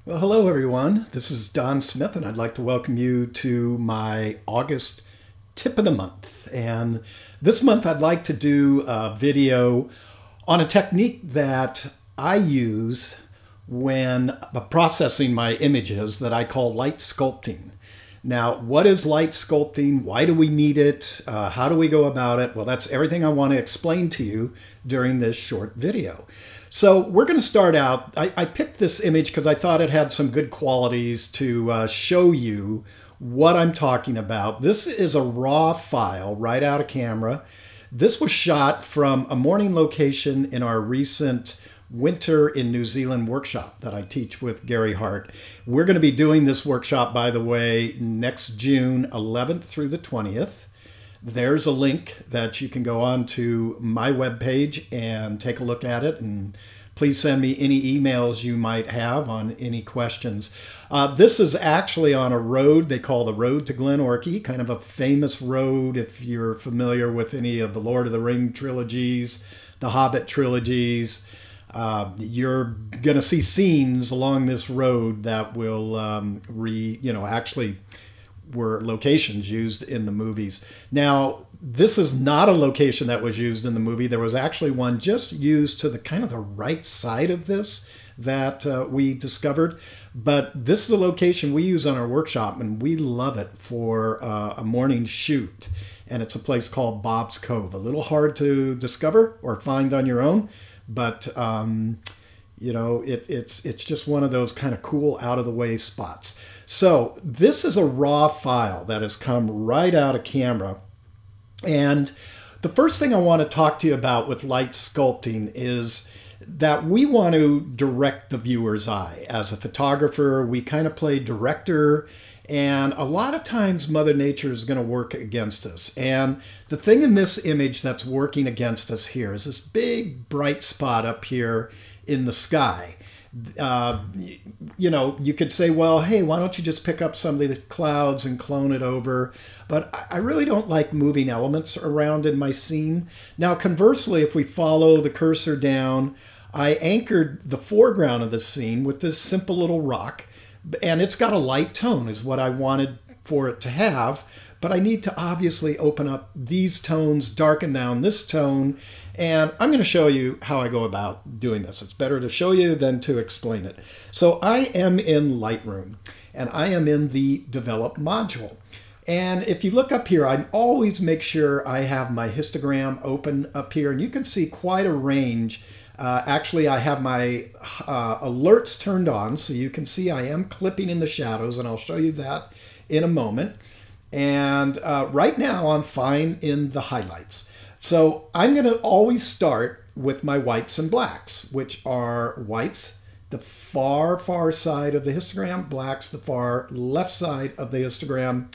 Well, hello everyone. This is Don Smith, and I'd like to welcome you to my August tip of the month. And this month I'd like to do a video on a technique that I use when processing my images that I call light sculpting. Now, what is light sculpting? Why do we need it? How do we go about it? Well, that's everything I want to explain to you during this short video. So we're going to start out. I picked this image because I thought it had some good qualities to show you what I'm talking about. This is a raw file right out of camera. This was shot from a morning location in our recent Winter in New Zealand workshop that I teach with Gary Hart. We're going to be doing this workshop, by the way, next June 11th through the 20th. There's a link that you can go on to my webpage and take a look at it, and please send me any emails you might have on any questions. This is actually on a road they call the Road to Glenorchy, kind of a famous road if you're familiar with any of the Lord of the Ring trilogies, the Hobbit trilogies. You're going to see scenes along this road that will actually were locations used in the movies. Now, this is not a location that was used in the movie. There was actually one just used to the kind of the right side of this that we discovered. But this is a location we use on our workshop, and we love it for a morning shoot. And it's a place called Bob's Cove. A little hard to discover or find on your own, but it's just one of those kind of cool out-of-the-way spots. So this is a raw file that has come right out of camera. And the first thing I want to talk to you about with light sculpting is that we want to direct the viewer's eye. As a photographer, we kind of play director, and a lot of times Mother Nature is going to work against us. And the thing in this image that's working against us here is this big bright spot up here in the sky. You could say, well, hey, why don't you just pick up some of the clouds and clone it over? But I really don't like moving elements around in my scene. Now, conversely, if we follow the cursor down, I anchored the foreground of the scene with this simple little rock, and it's got a light tone is what I wanted for it to have. But I need to obviously open up these tones, darken down this tone, and I'm going to show you how I go about doing this. It's better to show you than to explain it. So I am in Lightroom, and I am in the Develop module. And if you look up here, I always make sure I have my histogram open up here, and you can see quite a range. Actually, I have my alerts turned on, so you can see I am clipping in the shadows, and I'll show you that in a moment. And right now I'm fine in the highlights. So I'm going to always start with my whites and blacks, which are whites, the far, far side of the histogram, blacks, the far left side of the histogram.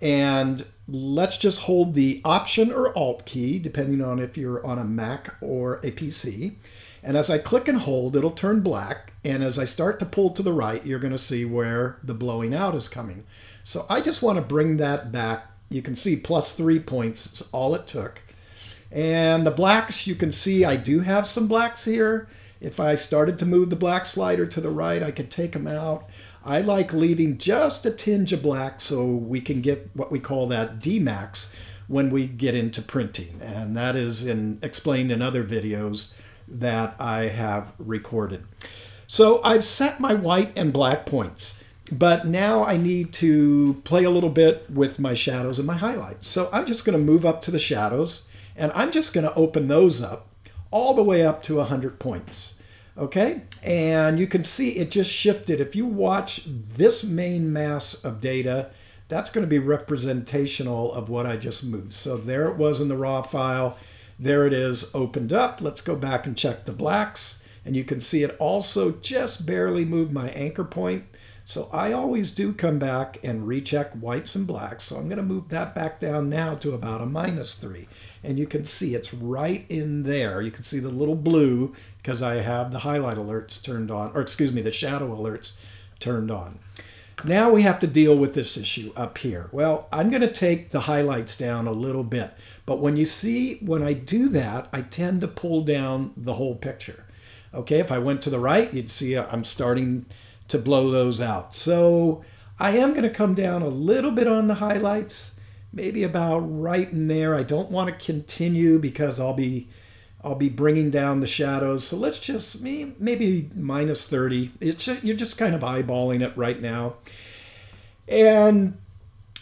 And let's just hold the Option or Alt key, depending on if you're on a Mac or a PC. And as I click and hold, it'll turn black. And as I start to pull to the right, you're going to see where the blowing out is coming. So I just want to bring that back. You can see +3 points is all it took. And the blacks, you can see I do have some blacks here. If I started to move the black slider to the right, I could take them out. I like leaving just a tinge of black so we can get what we call that D-max when we get into printing. And that is explained in other videos that I have recorded. So I've set my white and black points, but now I need to play a little bit with my shadows and my highlights. So I'm just going to move up to the shadows, and I'm just going to open those up all the way up to 100 points. Okay, and you can see it just shifted. If you watch this main mass of data, that's going to be representational of what I just moved. So there it was in the raw file. There it is opened up. Let's go back and check the blacks. And you can see it also just barely moved my anchor point. So I always do come back and recheck whites and blacks. So I'm going to move that back down now to about a -3. And you can see it's right in there. You can see the little blue because I have the highlight alerts turned on, or excuse me, the shadow alerts turned on. Now we have to deal with this issue up here. Well, I'm going to take the highlights down a little bit. But when you see, when I do that, I tend to pull down the whole picture. Okay, if I went to the right, you'd see I'm starting to blow those out. So I am going to come down a little bit on the highlights, maybe about right in there. I don't want to continue because I'll be bringing down the shadows. So let's just maybe minus 30. You're just kind of eyeballing it right now. And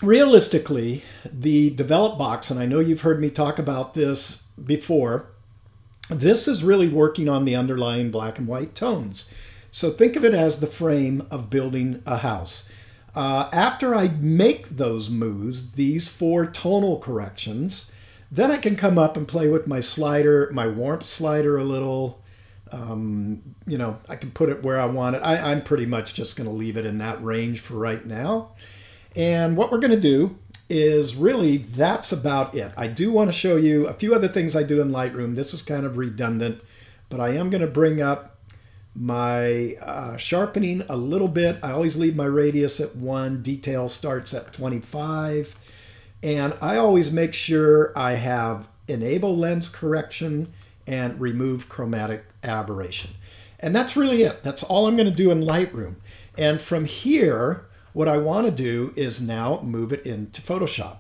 realistically, the develop box, and I know you've heard me talk about this before, this is really working on the underlying black and white tones. So think of it as the frame of building a house. After I make those moves, these 4 tonal corrections, then I can come up and play with my slider, my warmth slider a little. You know, I can put it where I want it. I'm pretty much just going to leave it in that range for right now. And what we're going to do is really, that's about it. I do want to show you a few other things I do in Lightroom. This is kind of redundant, but I am going to bring up my sharpening a little bit. I always leave my radius at 1. Detail starts at 25. And I always make sure I have enable lens correction and remove chromatic aberration. And that's really it. That's all I'm going to do in Lightroom. And from here, what I want to do is now move it into Photoshop.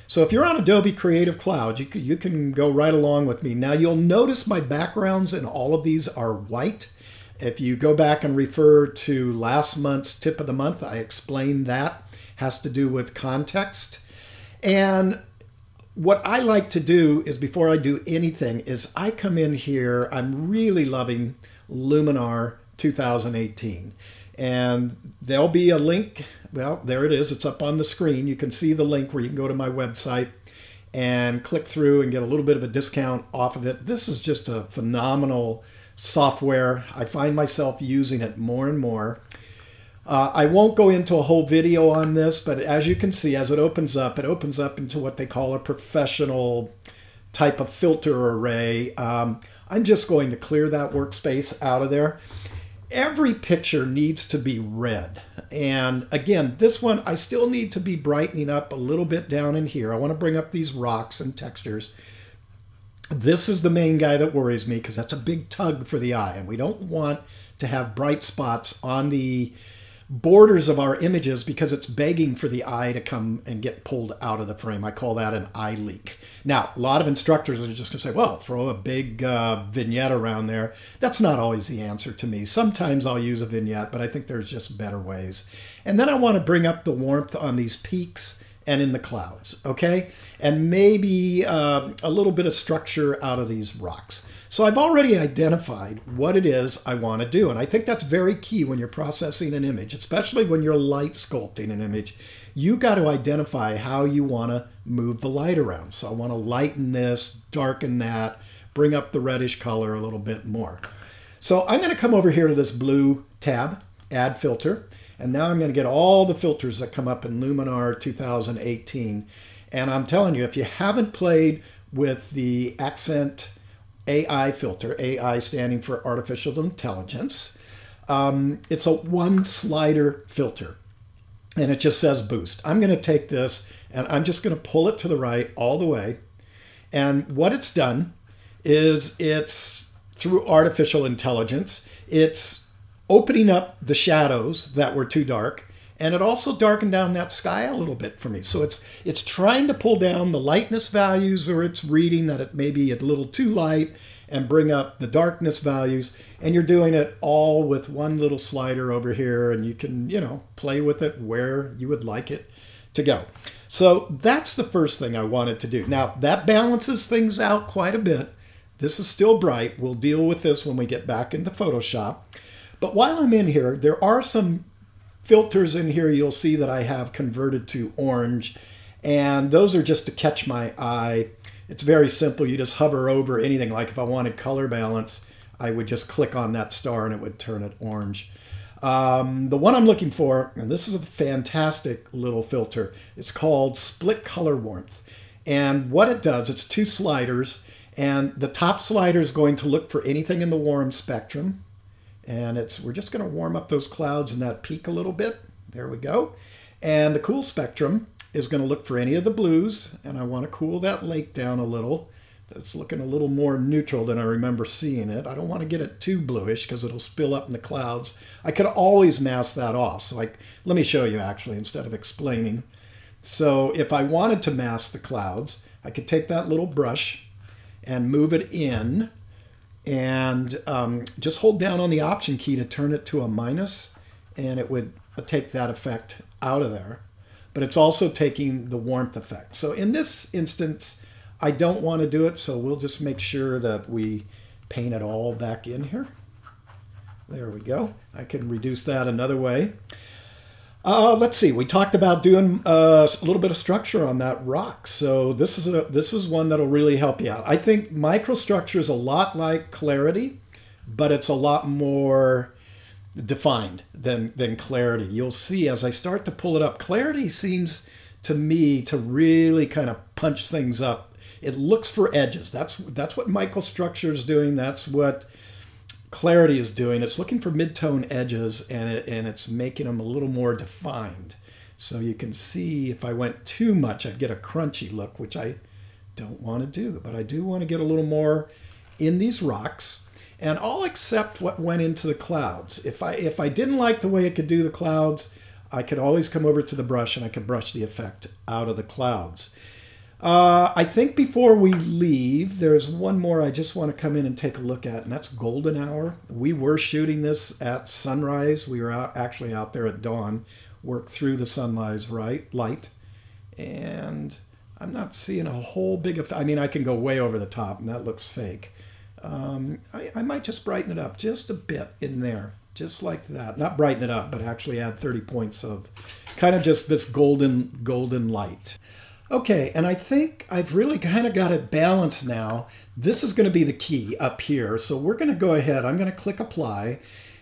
So if you're on Adobe Creative Cloud, you can go right along with me. Now you'll notice my backgrounds in all of these are white. If you go back and refer to last month's tip of the month, I explained that. Has to do with context. And what I like to do is, before I do anything, is I come in here. I'm really loving Luminar 2018. And there'll be a link. Well, there it is. It's up on the screen. You can see the link where you can go to my website and click through and get a little bit of a discount off of it. This is just a phenomenal software. I find myself using it more and more. I won't go into a whole video on this, but as you can see, as it opens up into what they call a professional type of filter array. I'm just going to clear that workspace out of there. Every picture needs to be red. And again, this one, I still need to be brightening up a little bit down in here. I want to bring up these rocks and textures. This is the main guy that worries me because that's a big tug for the eye. And we don't want to have bright spots on the borders of our images because it's begging for the eye to come and get pulled out of the frame. I call that an eye leak. Now, a lot of instructors are just going to say, well, throw a big vignette around there. That's not always the answer to me. Sometimes I'll use a vignette, but I think there's just better ways. And then I want to bring up the warmth on these peaks and in the clouds, okay? And maybe a little bit of structure out of these rocks. So I've already identified what it is I want to do. And I think that's very key when you're processing an image, especially when you're light sculpting an image. You got to identify how you want to move the light around. So I want to lighten this, darken that, bring up the reddish color a little bit more. So I'm going to come over here to this blue tab, Add Filter. And now I'm going to get all the filters that come up in Luminar 2018. And I'm telling you, if you haven't played with the Accent AI filter, AI standing for Artificial Intelligence, it's a 1 slider filter. And it just says boost. I'm going to take this and I'm just going to pull it to the right all the way. And what it's done is it's, through artificial intelligence, it's opening up the shadows that were too dark. And it also darkened down that sky a little bit for me. So it's trying to pull down the lightness values where it's reading that it may be a little too light and bring up the darkness values. And you're doing it all with one little slider over here. And you can, you know, play with it where you would like it to go. So that's the first thing I wanted to do. Now, that balances things out quite a bit. This is still bright. We'll deal with this when we get back into Photoshop. But while I'm in here, there are some filters in here you'll see that I have converted to orange, and those are just to catch my eye. It's very simple. You just hover over anything. Like if I wanted color balance, I would just click on that star and it would turn it orange. The one I'm looking for, and this is a fantastic little filter, it's called Split Color Warmth. And what it does, it's 2 sliders, and the top slider is going to look for anything in the warm spectrum. And we're just going to warm up those clouds and that peak a little bit. There we go. And the cool spectrum is going to look for any of the blues. And I want to cool that lake down a little. It's looking a little more neutral than I remember seeing it. I don't want to get it too bluish because it'll spill up in the clouds. I could always mask that off. So let me show you actually instead of explaining. So if I wanted to mask the clouds, I could take that little brush and move it in and just hold down on the Option key to turn it to a minus, and it would take that effect out of there. But it's also taking the warmth effect. So in this instance, I don't want to do it, so we'll just make sure that we paint it all back in here. There we go. I can reduce that another way. Let's see. We talked about doing a little bit of structure on that rock. So this is one that'll really help you out. I think microstructure is a lot like clarity, but it's a lot more defined than clarity. You'll see as I start to pull it up, clarity seems to me to really kind of punch things up. It looks for edges. That's what microstructure is doing. That's what clarity is doing. It's looking for mid-tone edges, and it's making them a little more defined. So you can see if I went too much, I'd get a crunchy look, which I don't want to do. But I do want to get a little more in these rocks, and I'll accept what went into the clouds. If I didn't like the way it could do the clouds, I could always come over to the brush and I could brush the effect out of the clouds. I think before we leave, there's one more I just want to come in and take a look at, and that's golden hour. We were shooting this at sunrise. We were actually out there at dawn, worked through the sunrise light, and I'm not seeing a whole big effect. I mean, I can go way over the top, and that looks fake. I might just brighten it up just a bit in there, just like that. Not brighten it up, but actually add 30 points of kind of just this golden light. Okay, and I think I've really kind of got it balanced now. This is going to be the key up here. So we're going to go ahead. I'm going to click apply,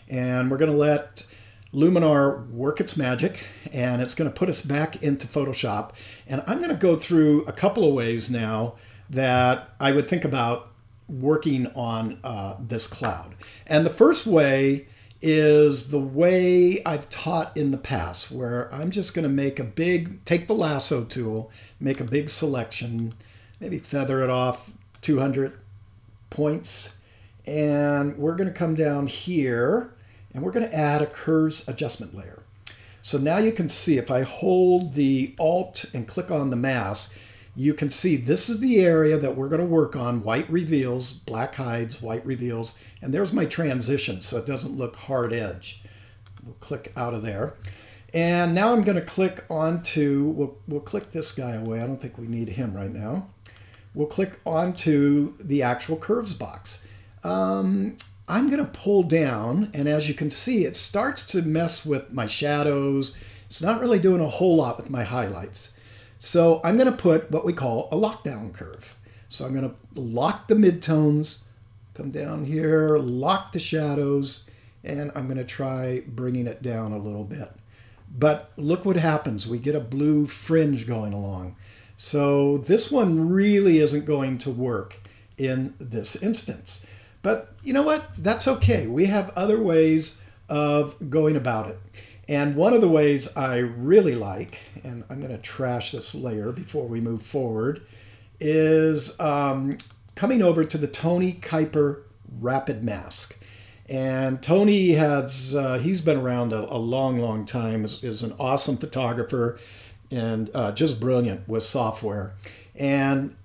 and we're going to let Luminar work its magic, and it's going to put us back into Photoshop. And I'm going to go through a couple of ways now that I would think about working on this cloud. And the first way is the way I've taught in the past, where I'm just going to take the lasso tool, make a big selection, maybe feather it off 200 points, and we're going to come down here and we're going to add a curves adjustment layer. So now you can see if I hold the Alt and click on the mask, you can see this is the area that we're going to work on. White reveals, black hides, white reveals, and there's my transition so it doesn't look hard edge. We'll click out of there. And now I'm going to click onto, we'll click this guy away. I don't think we need him right now. We'll click onto the actual curves box. I'm going to pull down, and as you can see, it starts to mess with my shadows. It's not really doing a whole lot with my highlights. So I'm going to put what we call a lockdown curve. So I'm going to lock the midtones, come down here, lock the shadows, and I'm going to try bringing it down a little bit. But look what happens. We get a blue fringe going along. So this one really isn't going to work in this instance. But you know what? That's okay. We have other ways of going about it. And one of the ways I really like, and I'm going to trash this layer before we move forward, is coming over to the Tony Kuiper Rapid Mask. And Tony he's been around a long time, is an awesome photographer and just brilliant with software. And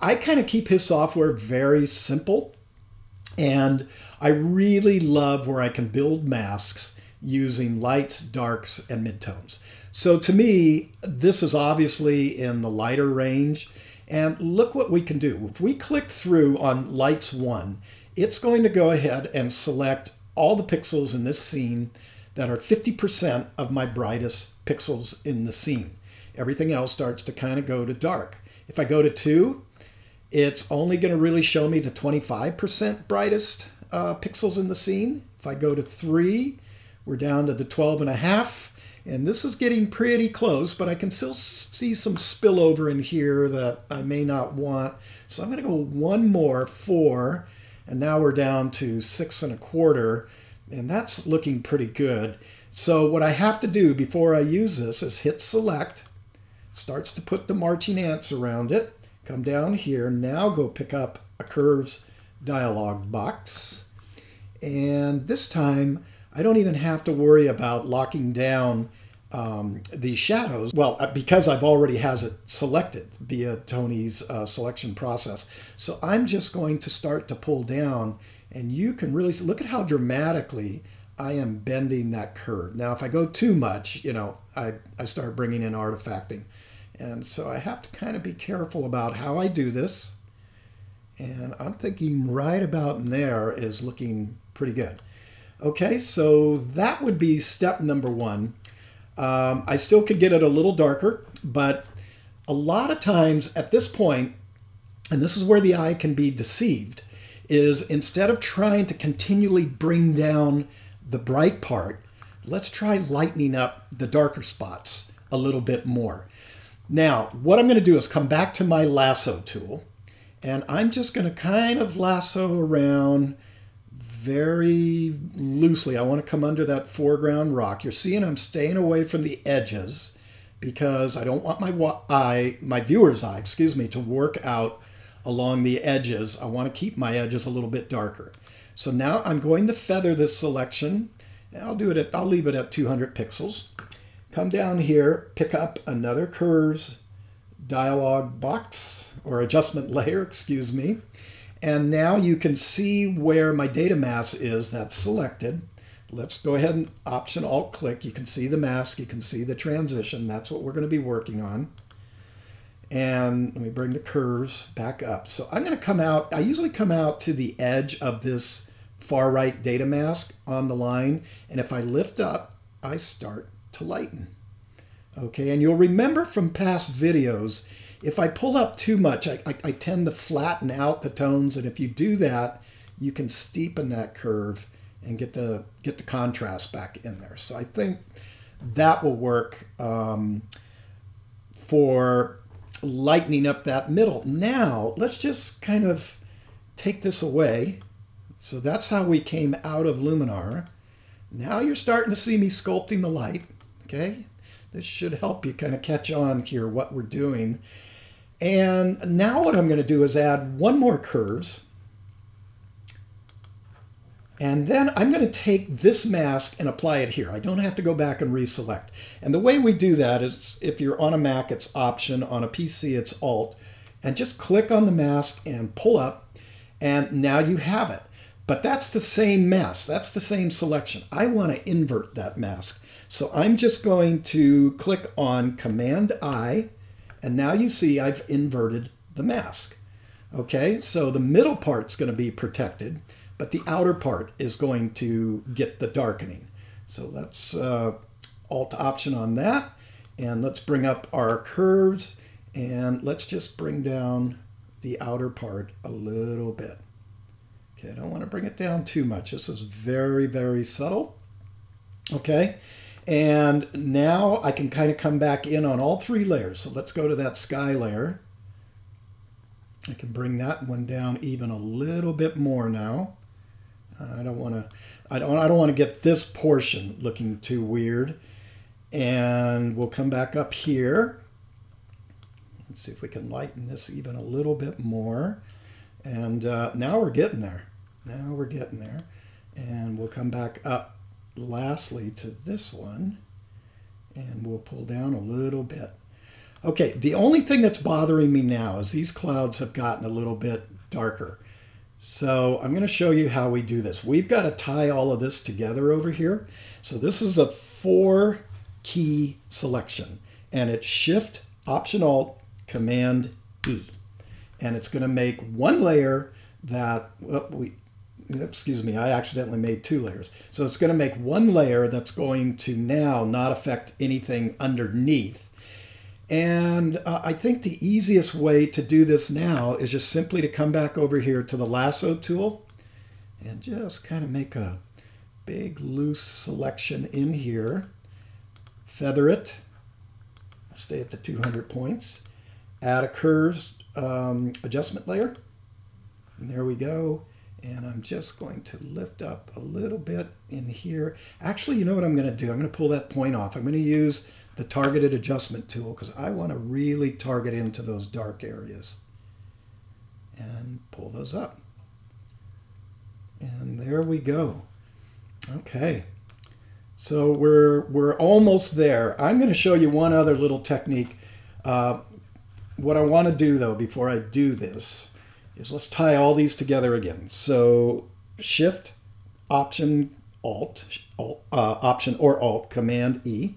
I kind of keep his software very simple. And I really love where I can build masks using lights, darks, and midtones. So to me, this is obviously in the lighter range. And look what we can do. If we click through on lights 1, it's going to go ahead and select all the pixels in this scene that are 50% of my brightest pixels in the scene. Everything else starts to kind of go to dark. If I go to 2, it's only going to really show me the 25% brightest pixels in the scene. If I go to 3, we're down to the 12.5, and this is getting pretty close, but I can still see some spillover in here that I may not want. So I'm going to go one more, 4, and now we're down to 6.25, and that's looking pretty good. So what I have to do before I use this is hit select, starts to put the marching ants around it, Come down here, now go pick up a curves dialog box. And this time, I don't even have to worry about locking down these shadows. Well, because I've already has it selected via Tony's selection process. So I'm just going to start to pull down, and you can really look at how dramatically I am bending that curve. Now, if I go too much, you know, I start bringing in artifacting. And so I have to kind of be careful about how I do this. And I'm thinking right about in there is looking pretty good. Okay, so that would be step number one. I still could get it a little darker, but a lot of times at this point, and this is where the eye can be deceived, is instead of trying to continually bring down the bright part, let's try lightening up the darker spots a little bit more. Now, what I'm going to do is come back to my lasso tool, and I'm just going to kind of lasso around very loosely. I want to come under that foreground rock. You're seeing I'm staying away from the edges because I don't want my viewer's eye, to work out along the edges. I want to keep my edges a little bit darker. So now I'm going to feather this selection. I'll leave it at 200 pixels. Come down here, pick up another curves dialog box or adjustment layer, and now you can see where my data mask is. That's selected. Let's go ahead and Option Alt click. You can see the mask, you can see the transition. That's what we're going to be working on. And let me bring the curves back up. So I'm going to come out, I usually come out to the edge of this far right data mask on the line. And if I lift up, I start to lighten. Okay, and you'll remember from past videos, if I pull up too much, I tend to flatten out the tones, and if you do that, you can steepen that curve and get the contrast back in there. So I think that will work for lightening up that middle. Now, let's just kind of take this away. So that's how we came out of Luminar. Now you're starting to see me sculpting the light, okay? This should help you kind of catch on here what we're doing. And now what I'm going to do is add one more curves. And then I'm going to take this mask and apply it here. I don't have to go back and reselect. And the way we do that is, if you're on a Mac, it's Option. On a PC, it's Alt. And just click on the mask and pull up. And now you have it. But that's the same mask. That's the same selection. I want to invert that mask. So I'm just going to click on Command I. And now you see I've inverted the mask. Okay, so the middle part's going to be protected, but the outer part is going to get the darkening. So let's Alt Option on that, and let's bring up our curves, and let's just bring down the outer part a little bit. Okay, I don't want to bring it down too much. This is very, very subtle. Okay, and now I can kind of come back in on all three layers. So let's go to that sky layer. I can bring that one down even a little bit more now. I don't want to get this portion looking too weird. And we'll come back up here. Let's see if we can lighten this even a little bit more. And now we're getting there. Now we're getting there. And we'll come back up lastly to this one. And we'll pull down a little bit. Okay, the only thing that's bothering me now is these clouds have gotten a little bit darker. So I'm going to show you how we do this. We've got to tie all of this together over here. So this is a 4-key selection, and it's Shift, Option Alt, Command E. And it's going to make one layer that, excuse me, I accidentally made 2 layers. So it's going to make one layer that's going to now not affect anything underneath. And I think the easiest way to do this now is just simply to come back over here to the lasso tool and just kind of make a big loose selection in here. Feather it. Stay at the 200 points. Add a curves adjustment layer. And there we go. And I'm just going to lift up a little bit in here. Actually, you know what I'm going to do? I'm going to pull that point off. I'm going to use the targeted adjustment tool because I want to really target into those dark areas. and pull those up. And there we go. Okay. So we're almost there. I'm going to show you one other little technique. What I want to do though before I do this is let's tie all these together again. So Shift, Option, Alt, Option or Alt, Command E.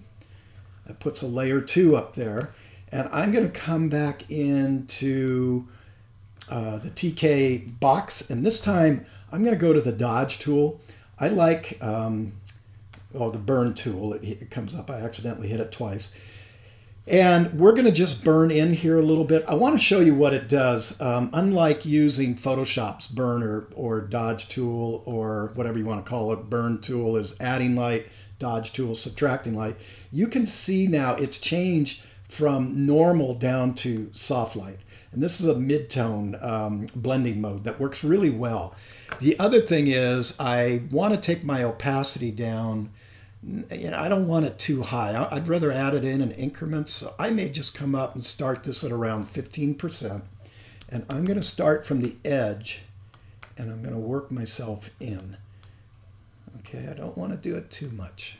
That puts a layer 2 up there. And I'm going to come back into the TK box. And this time I'm going to go to the Dodge tool. I like the burn tool. It comes up. I accidentally hit it twice. And we're going to just burn in here a little bit. I want to show you what it does. Unlike using Photoshop's burn or Dodge tool or whatever you want to call it, burn tool is adding light, Dodge tool subtracting light. You can see now it's changed from normal down to soft light. And this is a mid-tone blending mode that works really well. The other thing is I want to take my opacity down. I don't want it too high. I'd rather add it in increments. So I may just come up and start this at around 15%. And I'm going to start from the edge and I'm going to work myself in. Okay, I don't want to do it too much.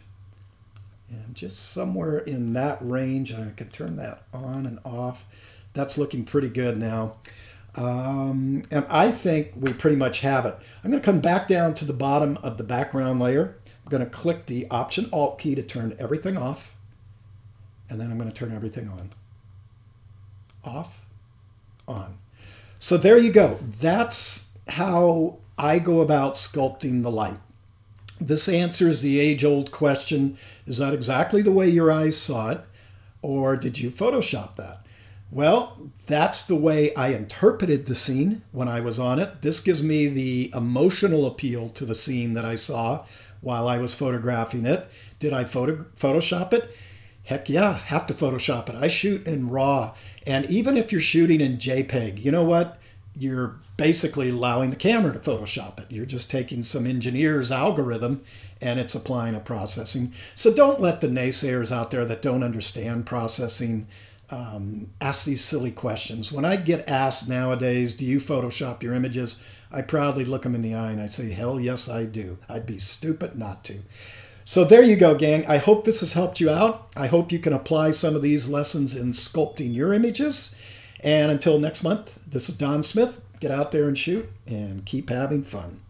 And just somewhere in that range, and I can turn that on and off. That's looking pretty good now. And I think we pretty much have it. I'm going to come back down to the bottom of the background layer. I'm going to click the Option Alt key to turn everything off. And then I'm going to turn everything on. Off, on. So there you go. That's how I go about sculpting the light. This answers the age-old question, is that exactly the way your eyes saw it? Or did you Photoshop that? Well, that's the way I interpreted the scene when I was on it. This gives me the emotional appeal to the scene that I saw while I was photographing it. Did I Photoshop it? Heck yeah, have to Photoshop it. I shoot in RAW. And even if you're shooting in JPEG, you know what? You're basically allowing the camera to Photoshop it. You're just taking some engineer's algorithm and it's applying a processing. So don't let the naysayers out there that don't understand processing ask these silly questions. When I get asked nowadays, do you Photoshop your images? I proudly look them in the eye and I say, hell yes, I do. I'd be stupid not to. So there you go, gang. I hope this has helped you out. I hope you can apply some of these lessons in sculpting your images. And until next month, this is Don Smith. Get out there and shoot and keep having fun.